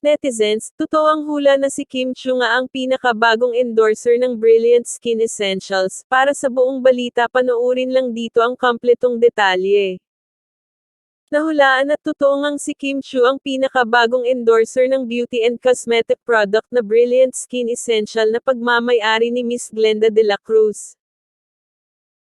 Netizens, totoo ang hula na si Kim Chiu nga ang pinakabagong endorser ng Brilliant Skin Essentials. Para sa buong balita panoorin lang dito ang kumpletong detalye. Nahulaan at totoo ngang si Kim Chiu ang pinakabagong endorser ng beauty and cosmetic product na Brilliant Skin Essential na pagmamay-ari ni Miss Glenda de la Cruz.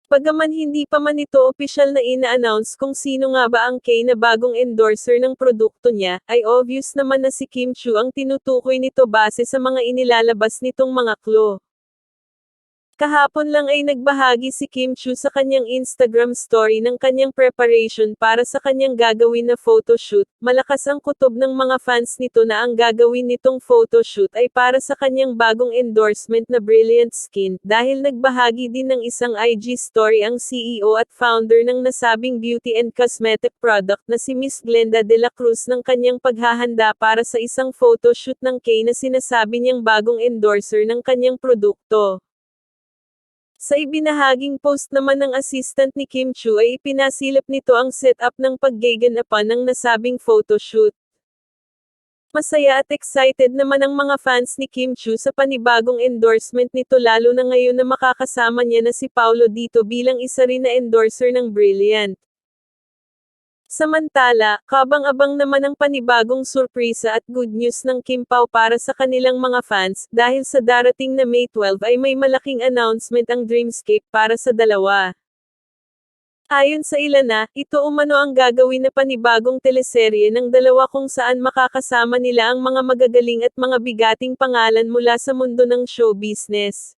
Bagaman hindi pa man ito opisyal na ina-announce kung sino nga ba ang K na bagong endorser ng produkto niya, ay obvious naman na si Kim Chiu ang tinutukoy nito base sa mga inilalabas nitong mga clue. Kahapon lang ay nagbahagi si Kim Chiu sa kanyang Instagram story ng kanyang preparation para sa kanyang gagawin na photoshoot. Malakas ang kutob ng mga fans nito na ang gagawin nitong photoshoot ay para sa kanyang bagong endorsement na Brilliant Skin, dahil nagbahagi din ng isang IG story ang CEO at founder ng nasabing beauty and cosmetic product na si Miss Glenda de la Cruz ng kanyang paghahanda para sa isang photoshoot ng K na sinasabi niyang bagong endorser ng kanyang produkto. Sa ibinahaging post naman ng assistant ni Kim Chiu ay ipinasilip nito ang setup ng paggaganapan ng nasabing photoshoot. Masaya at excited naman ang mga fans ni Kim Chiu sa panibagong endorsement nito lalo na ngayon na makakasama niya na si Paulo Dito bilang isa rin na endorser ng Brilliant. Samantala, kabang-abang naman ang panibagong surpresa at good news ng Kim Pao para sa kanilang mga fans, dahil sa darating na May 12 ay may malaking announcement ang Dreamscape para sa dalawa. Ayon sa ilan ito umano ang gagawin na panibagong teleserye ng dalawa kung saan makakasama nila ang mga magagaling at mga bigating pangalan mula sa mundo ng show business.